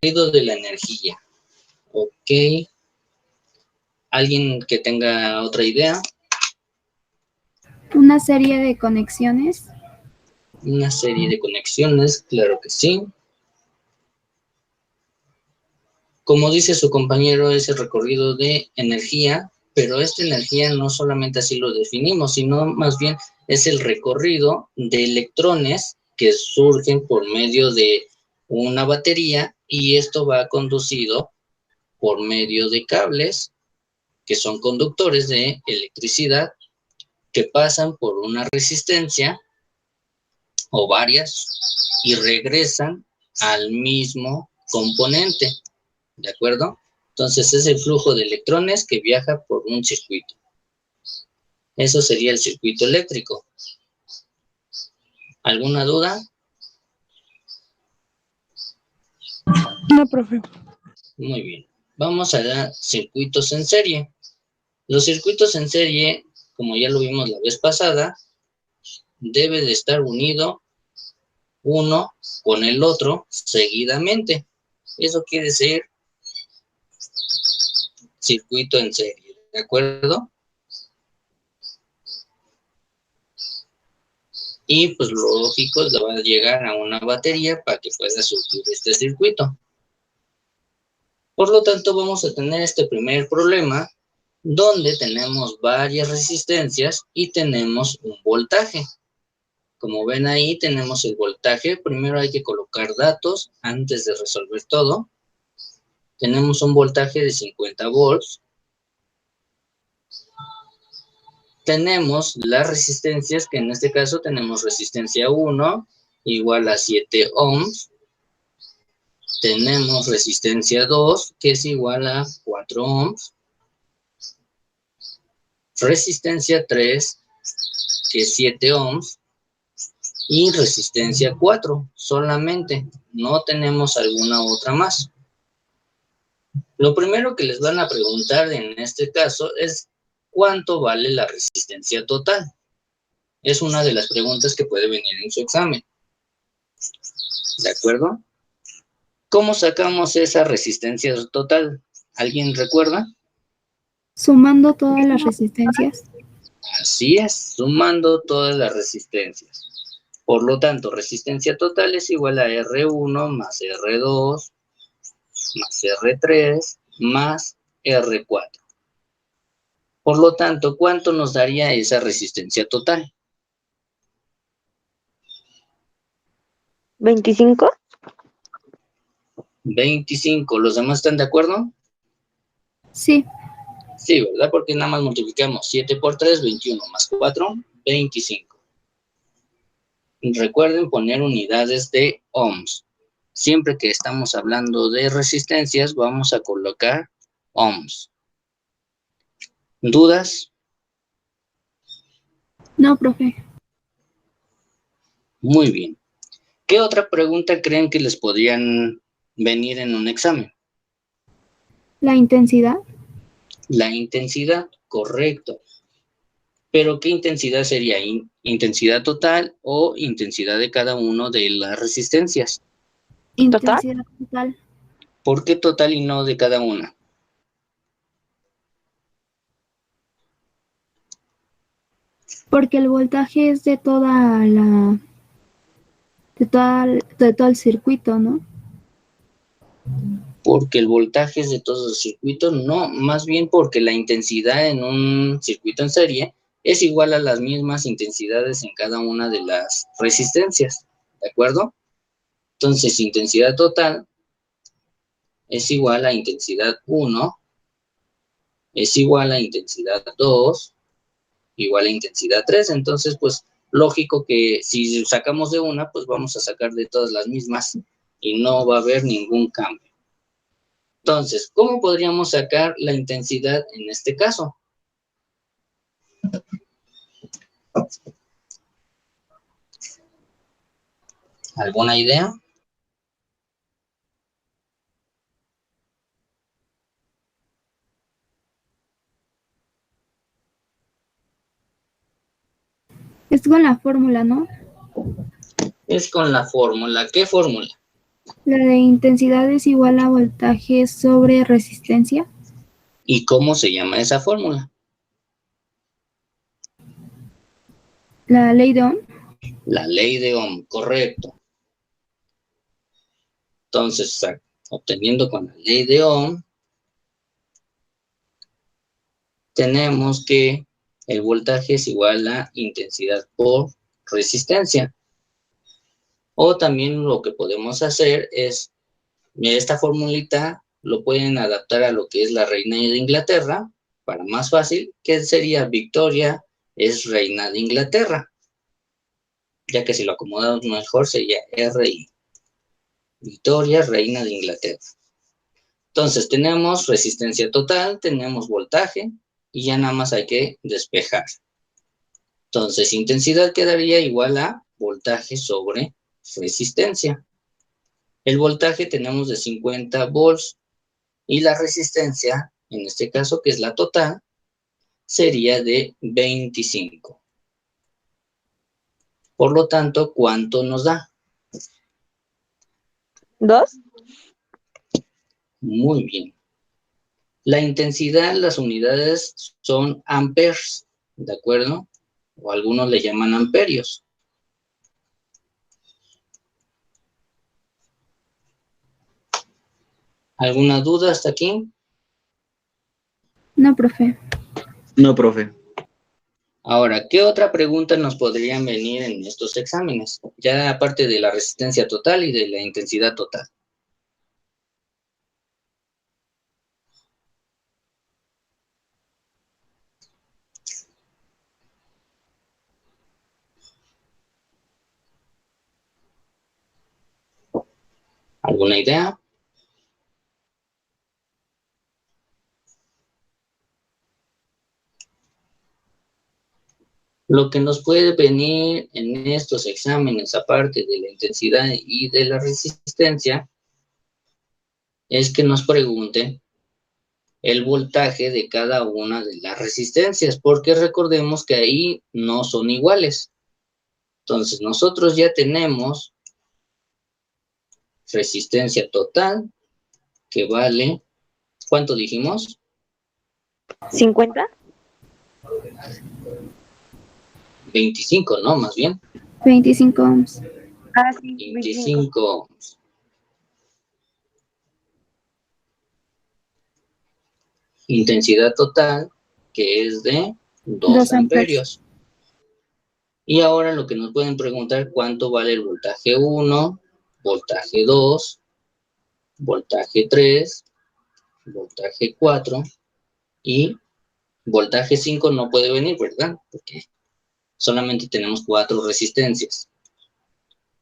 recorrido de la energía. Ok. ¿Alguien que tenga otra idea? Una serie de conexiones. Una serie de conexiones, claro que sí. Como dice su compañero, es el recorrido de energía, pero esta energía no solamente así lo definimos, sino más bien es el recorrido de electrones que surgen por medio de una batería y esto va conducido por medio de cables que son conductores de electricidad que pasan por una resistencia o varias y regresan al mismo componente, ¿de acuerdo? Entonces es el flujo de electrones que viaja por un circuito. Eso sería el circuito eléctrico. ¿Alguna duda? No, profe. Muy bien. Vamos a dar circuitos en serie. Los circuitos en serie, como ya lo vimos la vez pasada, debe de estar unido uno con el otro seguidamente. Eso quiere decir circuito en serie, ¿de acuerdo? Y pues lo lógico es que va a llegar a una batería para que pueda surtir este circuito. Por lo tanto, vamos a tener este primer problema donde tenemos varias resistencias y tenemos un voltaje. Como ven ahí, tenemos el voltaje. Primero hay que colocar datos antes de resolver todo. Tenemos un voltaje de 50 volts. Tenemos las resistencias, que en este caso tenemos resistencia 1 igual a 7 ohms. Tenemos resistencia 2, que es igual a 4 ohms. Resistencia 3, que es 7 ohms. Y resistencia 4, solamente. No tenemos alguna otra más. Lo primero que les van a preguntar en este caso es ¿cuánto vale la resistencia total? Es una de las preguntas que puede venir en su examen. ¿De acuerdo? ¿Cómo sacamos esa resistencia total? ¿Alguien recuerda? Sumando todas las resistencias. Así es, sumando todas las resistencias. Por lo tanto, resistencia total es igual a R1 más R2 más R3 más R4. Por lo tanto, ¿cuánto nos daría esa resistencia total? 25. 25. ¿Los demás están de acuerdo? Sí. Sí, ¿verdad? Porque nada más multiplicamos 7 por 3, 21, más 4, 25. Recuerden poner unidades de ohms. Siempre que estamos hablando de resistencias, vamos a colocar ohms. ¿Dudas? No, profe. Muy bien. ¿Qué otra pregunta creen que les podrían venir en un examen? La intensidad. La intensidad, correcto. ¿Pero qué intensidad sería? ¿Intensidad total o intensidad de cada uno de las resistencias? Intensidad total. ¿Por qué total y no de cada una? Porque el voltaje es de toda la... de todo el circuito, ¿no? Porque el voltaje es de todo el circuito, no, más bien porque la intensidad en un circuito en serie es igual a las mismas intensidades en cada una de las resistencias, ¿de acuerdo? Entonces, intensidad total es igual a intensidad 1, es igual a intensidad 2, igual a intensidad 3. Entonces, pues, lógico que si sacamos de una, pues vamos a sacar de todas las mismas y no va a haber ningún cambio. Entonces, ¿cómo podríamos sacar la intensidad en este caso? ¿Alguna idea? Es con la fórmula, ¿no? Es con la fórmula. ¿Qué fórmula? La de intensidad es igual a voltaje sobre resistencia. ¿Y cómo se llama esa fórmula? La ley de Ohm. La ley de Ohm, correcto. Entonces, obteniendo con la ley de Ohm, tenemos que el voltaje es igual a intensidad por resistencia. O también lo que podemos hacer es, esta formulita lo pueden adaptar a lo que es la reina de Inglaterra, para más fácil, que sería Victoria es reina de Inglaterra, ya que si lo acomodamos mejor sería RI. Victoria, reina de Inglaterra. Entonces tenemos resistencia total, tenemos voltaje, y ya nada más hay que despejar. Entonces intensidad quedaría igual a voltaje sobre resistencia. El voltaje tenemos de 50 volts y la resistencia, en este caso que es la total, sería de 25. Por lo tanto, ¿cuánto nos da? 2. Muy bien. La intensidad, las unidades son amperes, ¿de acuerdo? O algunos le llaman amperios. ¿Alguna duda hasta aquí? No, profe. No, profe. Ahora, ¿qué otra pregunta nos podrían venir en estos exámenes? Ya aparte de la resistencia total y de la intensidad total. ¿Alguna idea? Lo que nos puede venir en estos exámenes, aparte de la intensidad y de la resistencia, es que nos pregunten el voltaje de cada una de las resistencias, porque recordemos que ahí no son iguales. Entonces, nosotros ya tenemos resistencia total, que vale, ¿cuánto dijimos? 50. 25, ¿no? Más bien. 25 ohms. Ah, sí, 25. 25 ohms. Intensidad total, que es de 2 2 amperes. amperios. Y ahora lo que nos pueden preguntar, ¿cuánto vale el voltaje 1, voltaje 2, voltaje 3, voltaje 4 y voltaje 5 no puede venir, ¿verdad? Porque solamente tenemos 4 resistencias.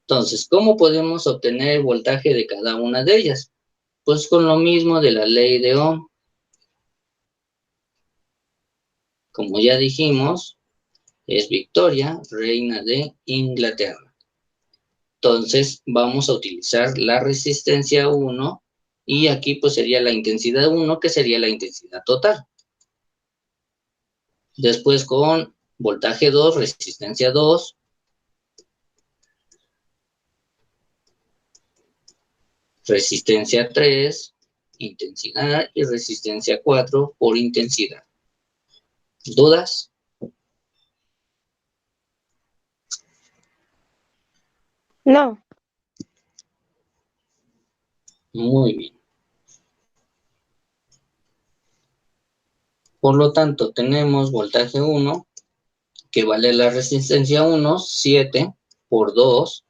Entonces, ¿cómo podemos obtener el voltaje de cada una de ellas? Pues con lo mismo de la ley de Ohm. Como ya dijimos, es Victoria, reina de Inglaterra. Entonces, vamos a utilizar la resistencia 1 y aquí pues sería la intensidad 1, que sería la intensidad total. Después con voltaje 2, resistencia 2. Resistencia 3, intensidad, y resistencia 4 por intensidad. ¿Dudas? No. Muy bien. Por lo tanto, tenemos voltaje 1, que vale la resistencia 1, 7 por 2,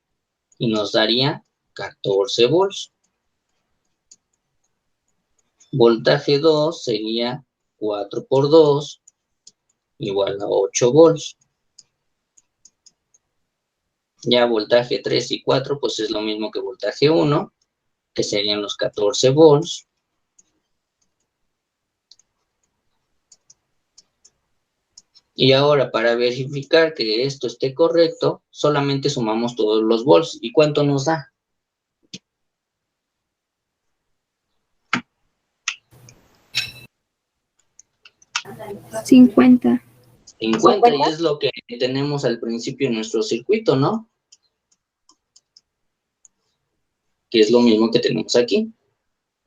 y nos daría 14 volts. Voltaje 2 sería 4 por 2, igual a 8 volts. Ya voltaje 3 y 4, pues es lo mismo que voltaje 1, que serían los 14 volts. Y ahora, para verificar que esto esté correcto, solamente sumamos todos los volts. ¿Y cuánto nos da? 50. 50, y es lo que tenemos al principio en nuestro circuito, ¿no? que es lo mismo que tenemos aquí.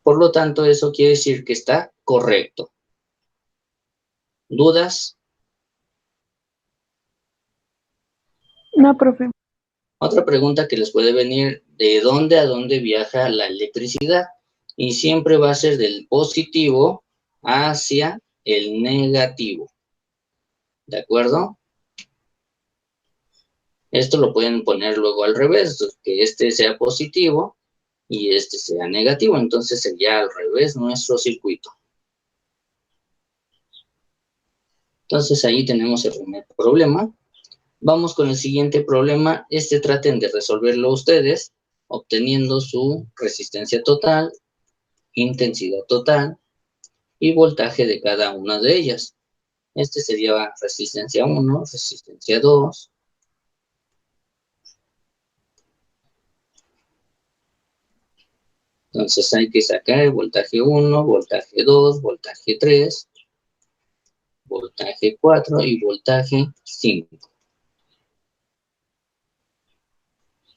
Por lo tanto, eso quiere decir que está correcto. ¿Dudas? No, profe. Otra pregunta que les puede venir, ¿de dónde a dónde viaja la electricidad? Y siempre va a ser del positivo hacia el negativo. ¿De acuerdo? Esto lo pueden poner luego al revés, que este sea positivo y este sea negativo. Entonces sería al revés nuestro circuito. Entonces ahí tenemos el primer problema. Vamos con el siguiente problema. Traten de resolverlo ustedes, obteniendo su resistencia total, intensidad total y voltaje de cada una de ellas. Sería resistencia 1, resistencia 2. Entonces hay que sacar el voltaje 1, voltaje 2, voltaje 3, voltaje 4 y voltaje 5.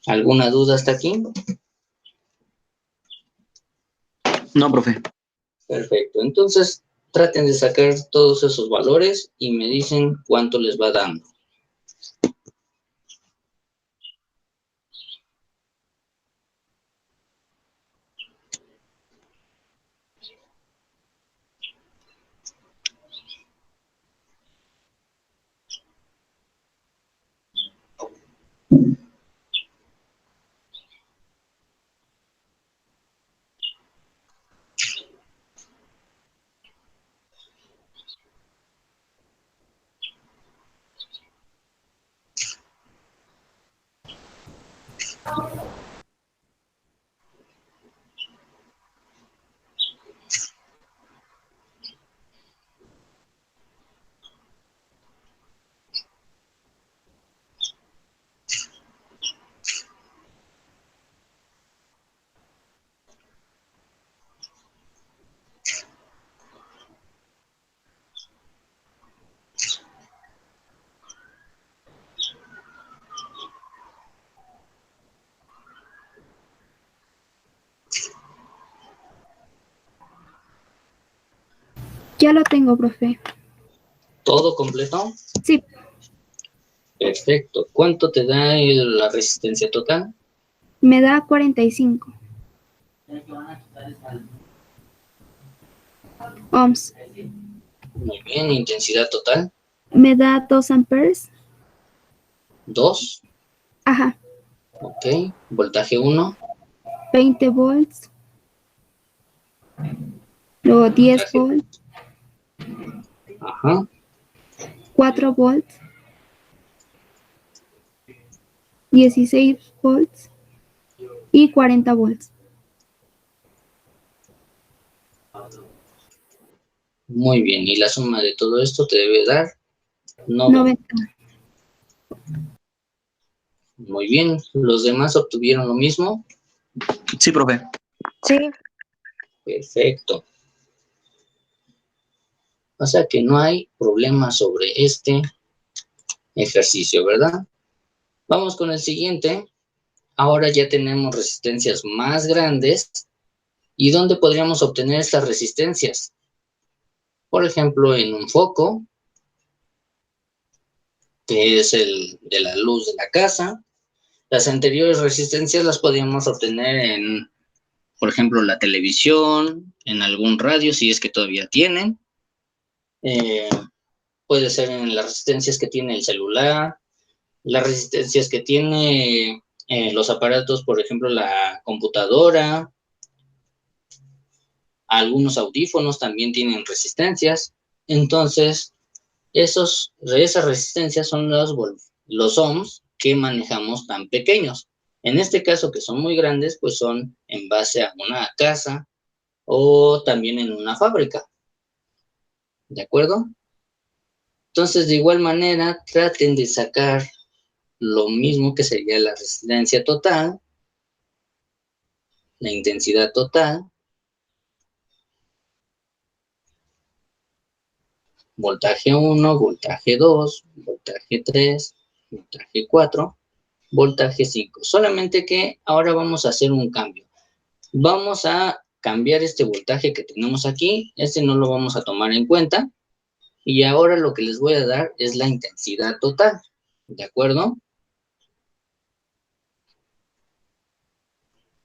¿Alguna duda hasta aquí? No, profe. Perfecto. Entonces, traten de sacar todos esos valores y me dicen cuánto les va dando. Ya lo tengo, profe. ¿Todo completo? Sí, Perfecto. ¿Cuánto te da la resistencia total? me da 45 ohms. Muy bien. ¿Intensidad total? Me da 2 amperes. 2. Ajá. Ok. Voltaje 1. 20 volts. Luego 10 Voltaje. volts. Ajá. 4 volts. 16 volts. Y 40 volts. Muy bien. Y la suma de todo esto te debe dar 90. 90. Muy bien. ¿Los demás obtuvieron lo mismo? Sí, profe. Sí. Perfecto. O sea que no hay problema sobre este ejercicio, ¿verdad? Vamos con el siguiente. Ahora ya tenemos resistencias más grandes. ¿Y dónde podríamos obtener estas resistencias? Por ejemplo, en un foco, que es el de la luz de la casa. Las anteriores resistencias las podíamos obtener en, por ejemplo, la televisión, en algún radio, si es que todavía tienen. Puede ser en las resistencias que tiene el celular, las resistencias que tiene los aparatos, por ejemplo, la computadora. Algunos audífonos también tienen resistencias. Entonces, esas resistencias son los ohms que manejamos tan pequeños. En este caso, que son muy grandes, pues son en base a una casa o también en una fábrica. ¿De acuerdo? Entonces, de igual manera, traten de sacar lo mismo que sería la resistencia total, la intensidad total, voltaje 1, voltaje 2, voltaje 3, voltaje 4, voltaje 5. Solamente que ahora vamos a hacer un cambio. Vamos a cambiar este voltaje que tenemos aquí. Este no lo vamos a tomar en cuenta. Y ahora lo que les voy a dar es la intensidad total. ¿De acuerdo?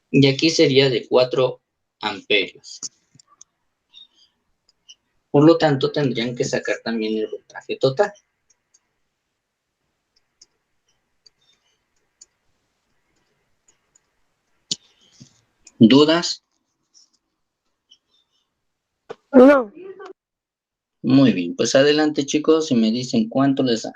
Y aquí sería de 4 amperios. Por lo tanto, tendrían que sacar también el voltaje total. ¿Dudas? No. Muy bien, pues adelante chicos y me dicen cuánto les da.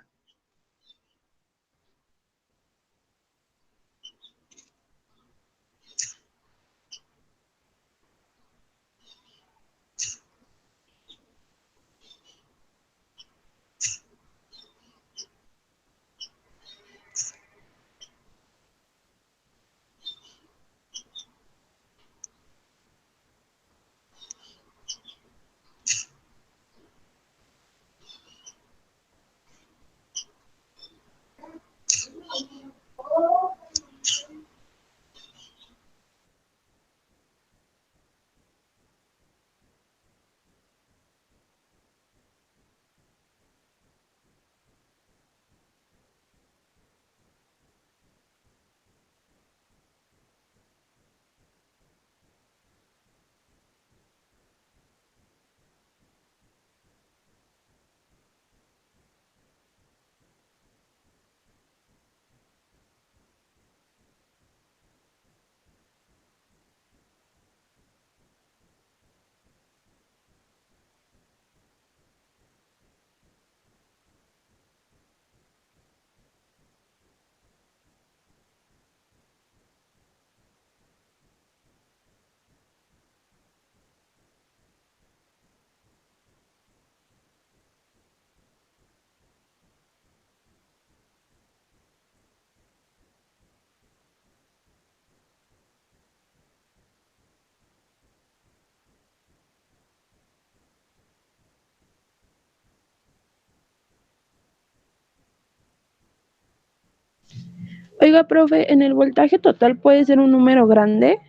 Oiga, profe, ¿en el voltaje total puede ser un número grande?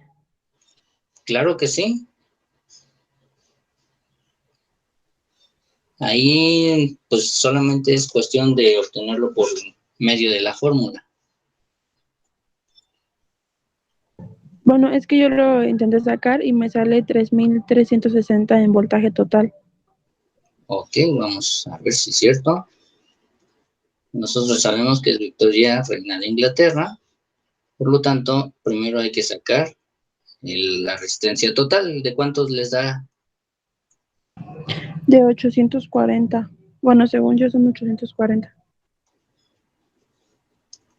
Claro que sí. Ahí pues solamente es cuestión de obtenerlo por medio de la fórmula. Bueno, es que yo lo intenté sacar y me sale 3360 en voltaje total. Ok, vamos a ver si es cierto. Nosotros sabemos que es Victoria, reina de Inglaterra. Por lo tanto, primero hay que sacar la resistencia total. ¿De cuántos les da? De 840. Bueno, según yo son 840.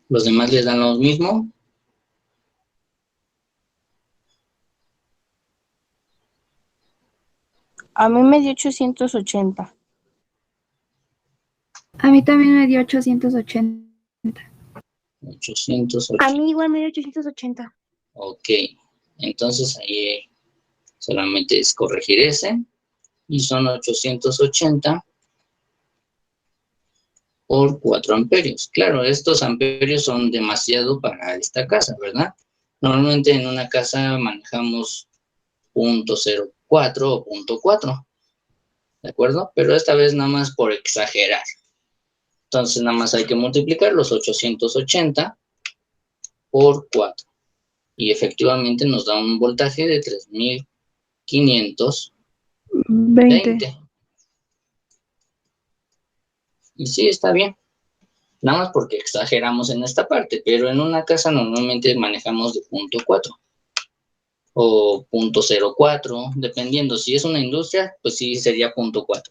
¿Los demás les dan lo mismo? A mí me dio 880. A mí también me dio 880. 880. A mí igual me dio 880. Ok, entonces ahí solamente es corregir ese. Y son 880 por 4 amperios. Claro, estos amperios son demasiado para esta casa, ¿verdad? Normalmente en una casa manejamos 0.04 o 0.4, ¿de acuerdo? Pero esta vez nada más por exagerar. Entonces nada más hay que multiplicar los 880 por 4. Y efectivamente nos da un voltaje de 3520. Y sí, está bien. Nada más porque exageramos en esta parte, pero en una casa normalmente manejamos de 0.4 o 0.04, dependiendo. Si es una industria, pues sí sería 0.4.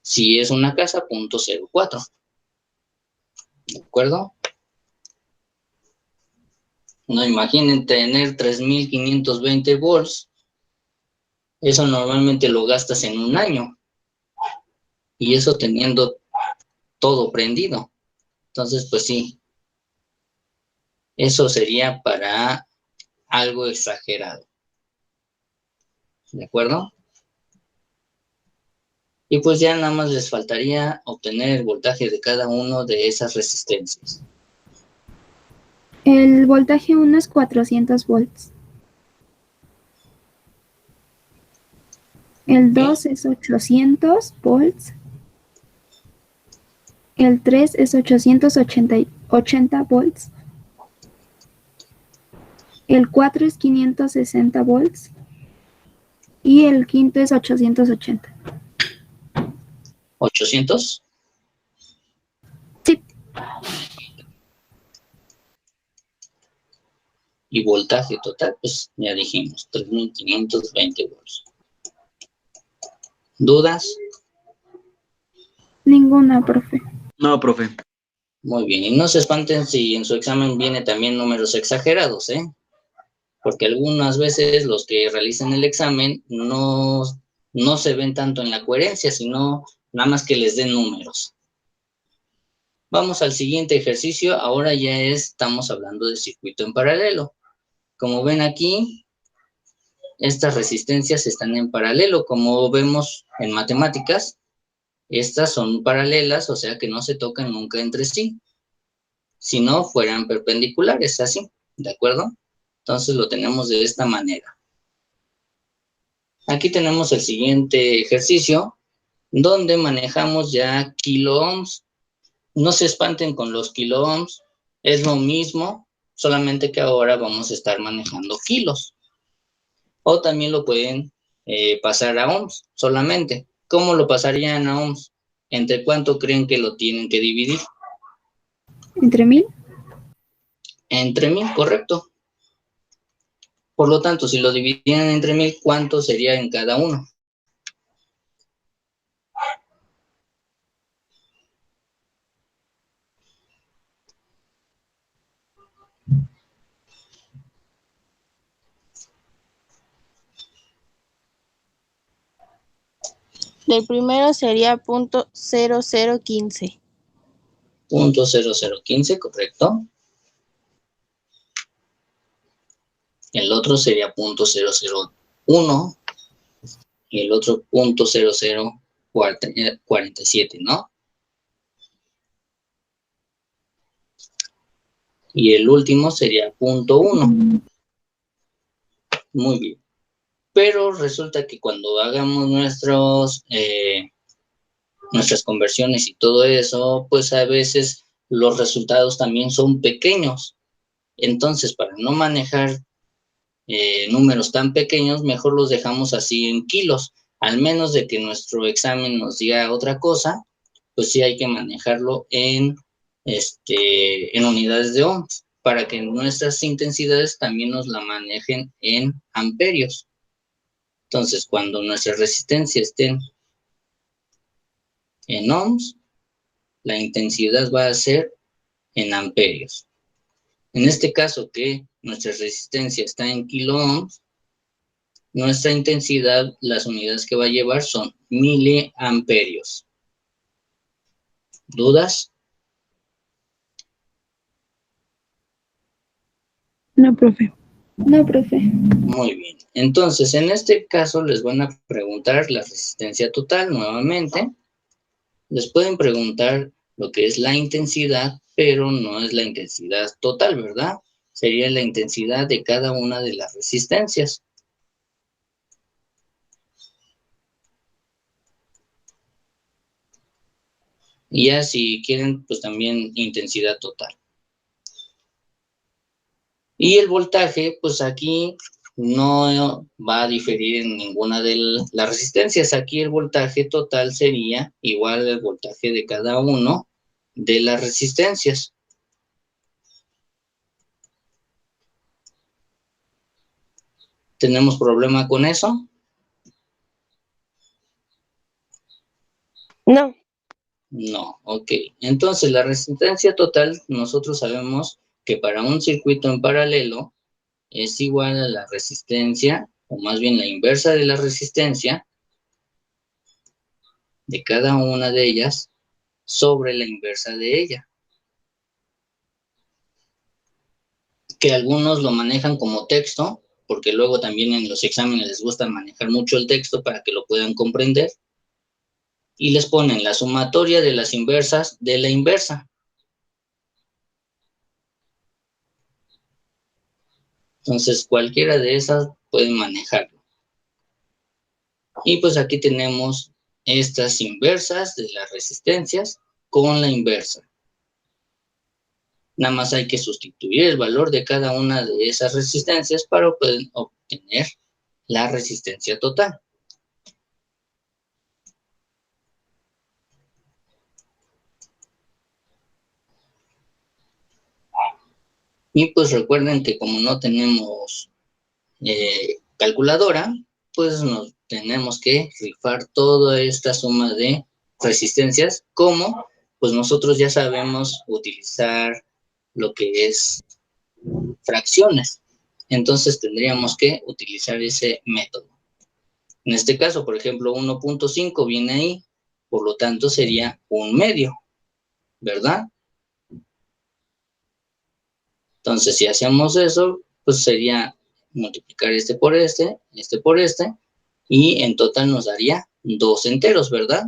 Si es una casa, 0.04. ¿De acuerdo? No imaginen tener 3520 volts. Eso normalmente lo gastas en un año. Y eso teniendo todo prendido. Entonces, pues sí. Eso sería para algo exagerado. ¿De acuerdo? Y pues ya nada más les faltaría obtener el voltaje de cada uno de esas resistencias. El voltaje 1 es 400 volts. El 2 es 800 volts. El 3 es 880 volts. El 4 es 560 volts. Y el quinto es 880. 800. Sí, Y voltaje total, pues ya dijimos, 3520 volts. ¿Dudas? ninguna, profe. No, profe. Muy bien, y no se espanten si en su examen viene también números exagerados, ¿eh? Porque algunas veces los que realizan el examen no se ven tanto en la coherencia, sino nada más que les den números. Vamos al siguiente ejercicio, ahora ya estamos hablando de circuito en paralelo. Como ven aquí, estas resistencias están en paralelo, como vemos en matemáticas, estas son paralelas, o sea que no se tocan nunca entre sí, si no fueran perpendiculares, así, ¿de acuerdo? Entonces lo tenemos de esta manera. Aquí tenemos el siguiente ejercicio, donde manejamos ya kiloohms. No se espanten con los kiloohms, es lo mismo, solamente que ahora vamos a estar manejando kilos. O también lo pueden pasar a ohms solamente. ¿Cómo lo pasarían a ohms? ¿Entre cuánto creen que lo tienen que dividir? ¿Entre 1000? Entre 1000, correcto. Por lo tanto, si lo dividieran entre 1000, ¿cuánto sería en cada uno? El primero sería .0015. 0.0015, correcto. El otro sería 0.001 y el otro 0.0047, ¿no? Y el último sería 0.1. Muy bien. Pero resulta que cuando hagamos nuestras conversiones y todo eso, pues a veces los resultados también son pequeños. Entonces, para no manejar números tan pequeños, mejor los dejamos así en kilos. Al menos de que nuestro examen nos diga otra cosa, pues sí hay que manejarlo en unidades de ohms, para que nuestras intensidades también nos la manejen en amperios. Entonces, cuando nuestra resistencia esté en ohms, la intensidad va a ser en amperios. En este caso que nuestra resistencia está en kiloohms, nuestra intensidad, las unidades que va a llevar son miliamperios. ¿Dudas? No, profe. No, profe. Muy bien. Entonces, en este caso les van a preguntar la resistencia total nuevamente. Les pueden preguntar lo que es la intensidad, pero no es la intensidad total, ¿verdad? Sería la intensidad de cada una de las resistencias. Y ya si quieren, pues también intensidad total. Y el voltaje, pues aquí no va a diferir en ninguna de las resistencias. Aquí el voltaje total sería igual al voltaje de cada uno de las resistencias. ¿Tenemos problema con eso? No. No, ok. Entonces la resistencia total, nosotros sabemos que para un circuito en paralelo es igual a la resistencia, o más bien la inversa de la resistencia de cada una de ellas sobre la inversa de ella. Que algunos lo manejan como texto, porque luego también en los exámenes les gusta manejar mucho el texto para que lo puedan comprender, y les ponen la sumatoria de las inversas de la inversa. Entonces, cualquiera de esas pueden manejarlo. Y pues aquí tenemos estas inversas de las resistencias con la inversa. Nada más hay que sustituir el valor de cada una de esas resistencias para poder obtener la resistencia total. Y pues recuerden que como no tenemos calculadora, pues nos tenemos que rifar toda esta suma de resistencias, como pues nosotros ya sabemos utilizar lo que es fracciones. Entonces tendríamos que utilizar ese método. En este caso, por ejemplo, 1.5 viene ahí, por lo tanto sería 1/2, ¿verdad? Entonces, si hacemos eso, pues sería multiplicar este por este, y en total nos daría 2 enteros, ¿verdad?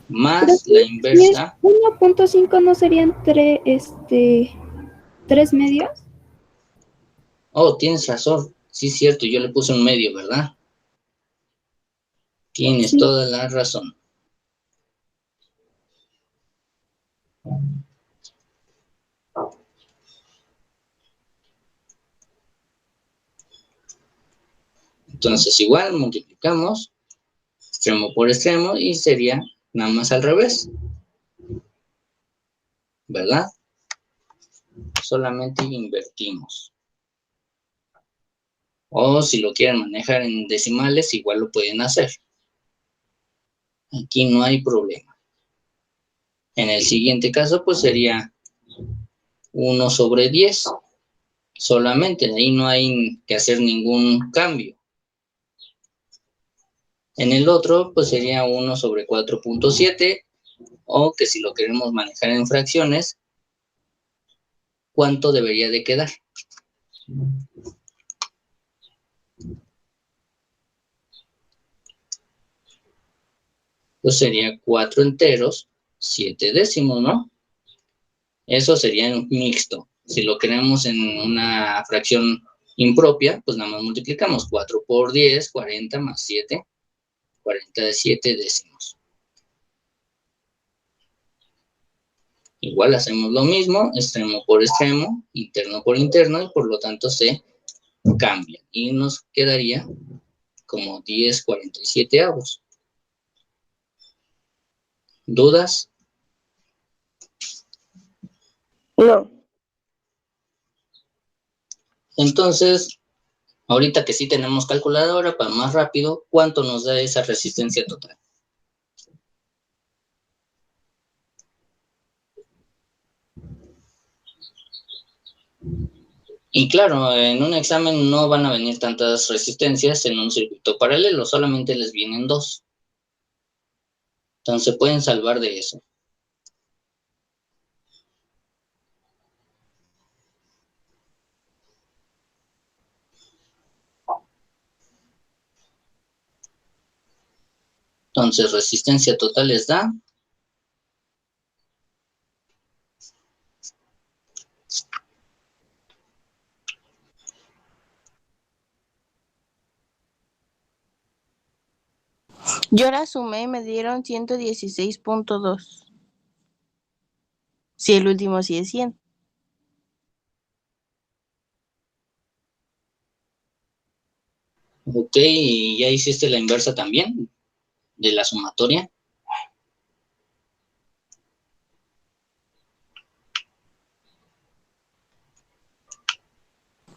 Más la inversa. 1.5 no serían 3 medios. Oh, tienes razón. Sí, es cierto, yo le puse 1/2, ¿verdad? Tienes Sí. toda la razón. Entonces, igual multiplicamos extremo por extremo y sería nada más al revés, ¿verdad? Solamente invertimos. O si lo quieren manejar en decimales, igual lo pueden hacer. Aquí no hay problema. En el siguiente caso, pues sería 1/10. Solamente, ahí no hay que hacer ningún cambio. En el otro, pues sería 1/4.7, o que si lo queremos manejar en fracciones, ¿cuánto debería de quedar? Pues sería 4 enteros, 7 décimos, ¿no? Eso sería en mixto. Si lo queremos en una fracción impropia, pues nada más multiplicamos 4 por 10, 40 más 7, 47 décimos. Igual hacemos lo mismo, extremo por extremo, interno por interno, y por lo tanto se cambia. Y nos quedaría como 10/47. ¿Dudas? No. Entonces, ahorita que sí tenemos calculadora, para más rápido, ¿cuánto nos da esa resistencia total? Y claro, en un examen no van a venir tantas resistencias en un circuito paralelo, solamente les vienen 2. Entonces pueden salvar de eso. Entonces, resistencia total les da. Yo la sumé y me dieron 116.2. Si el último sí es 100. Ok, ¿y ya hiciste la inversa también de la sumatoria?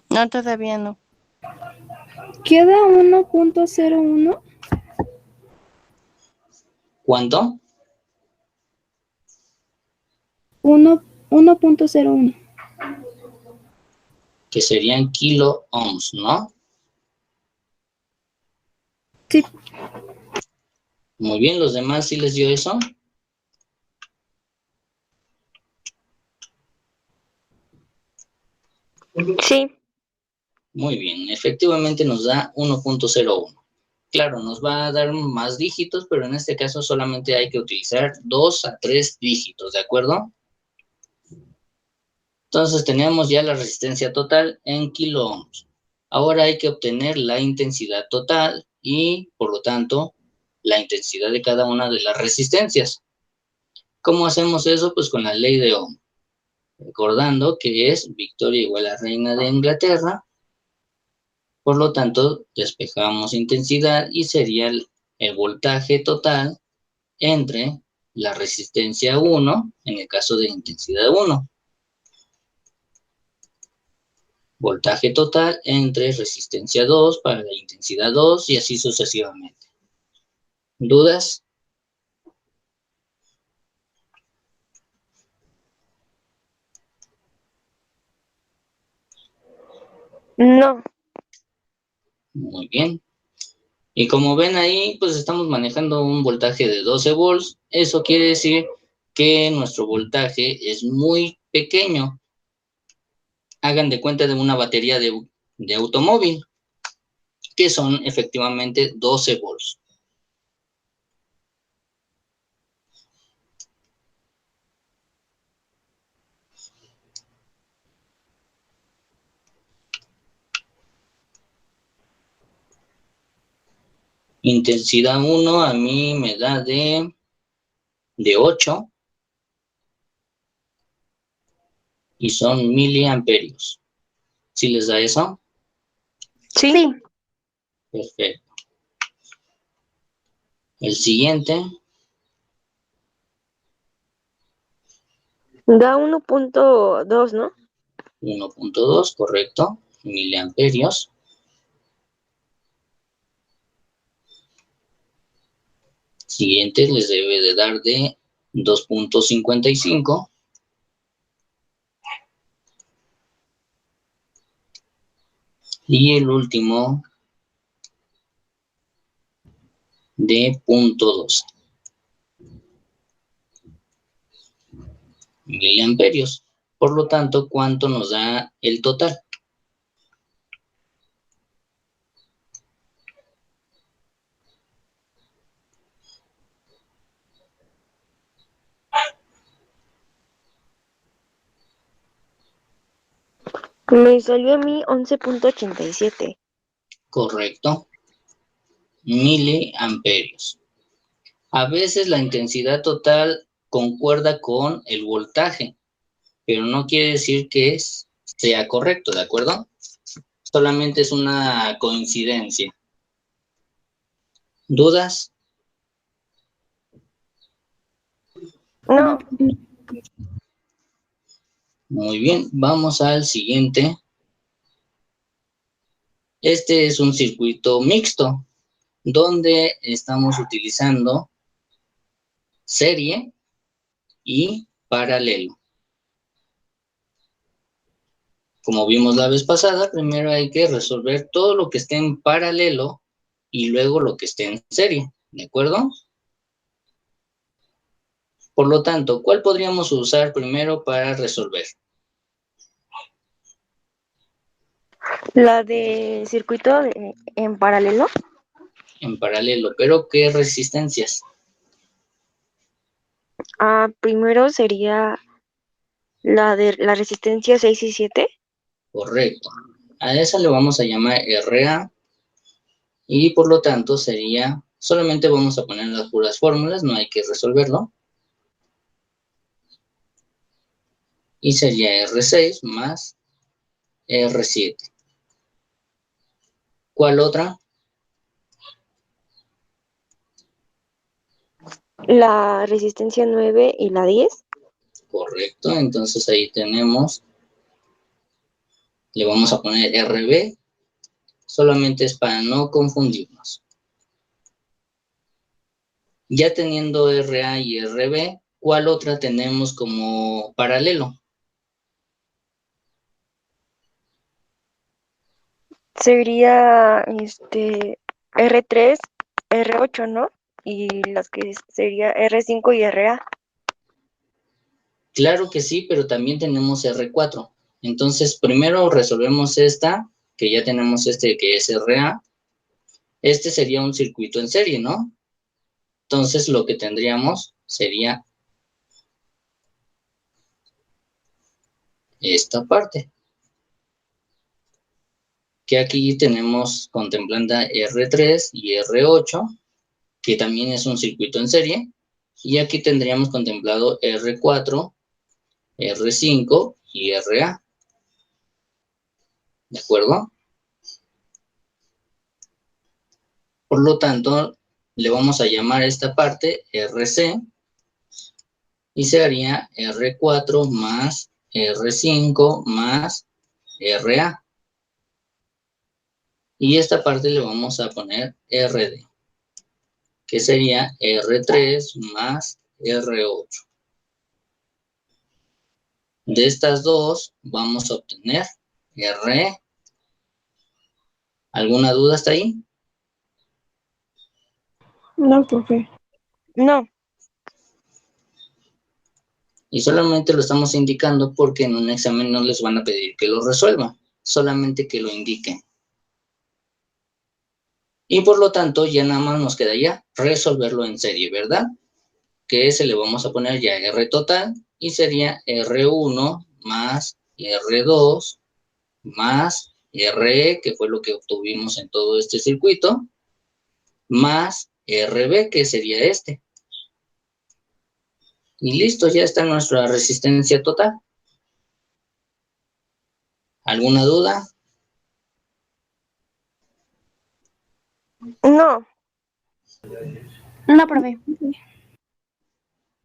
No, todavía no. Queda 1.01. ¿Cuánto? 1.01. Que serían kilo ohms, ¿no? Sí. Muy bien, ¿los demás sí les dio eso? Sí. Muy bien, efectivamente nos da 1.01. Claro, nos va a dar más dígitos, pero en este caso solamente hay que utilizar 2 a 3 dígitos, ¿de acuerdo? Entonces tenemos ya la resistencia total en kilo ohms. Ahora hay que obtener la intensidad total y, por lo tanto, la intensidad de cada una de las resistencias. ¿Cómo hacemos eso? Pues con la ley de Ohm. Recordando que es Victoria igual a Reina de Inglaterra. Por lo tanto, despejamos intensidad y sería el voltaje total entre la resistencia 1, en el caso de intensidad 1. Voltaje total entre resistencia 2 para la intensidad 2 y así sucesivamente. ¿Dudas? No. Muy bien. Y como ven ahí, pues estamos manejando un voltaje de 12 volts. Eso quiere decir que nuestro voltaje es muy pequeño. Hagan de cuenta de una batería de automóvil, que son efectivamente 12 volts. Intensidad 1 a mí me da de 8 y son miliamperios. ¿Sí les da eso? Sí. Perfecto. El siguiente, Da 1.2, ¿no? 1.2, correcto, miliamperios. Siguiente les debe de dar de 2.55. Y el último de 0.12 miliamperios. Por lo tanto, ¿cuánto nos da el total? Me salió a mí 11.87. Correcto, miliamperios. A veces la intensidad total concuerda con el voltaje, pero no quiere decir que sea correcto, ¿de acuerdo? Solamente es una coincidencia. ¿Dudas? No. Muy bien, vamos al siguiente. Este es un circuito mixto, donde estamos utilizando serie y paralelo. Como vimos la vez pasada, primero hay que resolver todo lo que esté en paralelo y luego lo que esté en serie, ¿de acuerdo? Por lo tanto, ¿cuál podríamos usar primero para resolver? La de circuito en paralelo. En paralelo, pero ¿qué resistencias? Primero sería la de la resistencia 6 y 7. Correcto. A esa le vamos a llamar RA y por lo tanto sería, solamente vamos a poner las puras fórmulas, no hay que resolverlo. Y sería R6 más R7. ¿Cuál otra? La resistencia 9 y la 10. Correcto, entonces ahí tenemos, le vamos a poner RB, solamente es para no confundirnos. Ya teniendo RA y RB, ¿cuál otra tenemos como paralelo? Sería R3, R8, ¿no? Y las que sería R5 y RA. Claro que sí, pero también tenemos R4. Entonces, primero resolvemos esta, que ya tenemos este que es RA. Este sería un circuito en serie, ¿no? Entonces, lo que tendríamos sería esta parte, que aquí tenemos contemplada R3 y R8, que también es un circuito en serie, y aquí tendríamos contemplado R4, R5 y RA. ¿De acuerdo? Por lo tanto, le vamos a llamar a esta parte RC, y se haría R4 más R5 más RA. Y esta parte le vamos a poner RD, que sería R3 más R8. De estas dos vamos a obtener RE. ¿Alguna duda hasta ahí? No, profe. No, Y solamente lo estamos indicando porque en un examen no les van a pedir que lo resuelvan, solamente que lo indiquen. Y por lo tanto, ya nada más nos queda ya resolverlo en serie, ¿verdad? Que ese le vamos a poner ya R total y sería R1 más R2 más RE, que fue lo que obtuvimos en todo este circuito, más RB, que sería este. Y listo, ya está nuestra resistencia total. ¿Alguna duda? no. No, profe.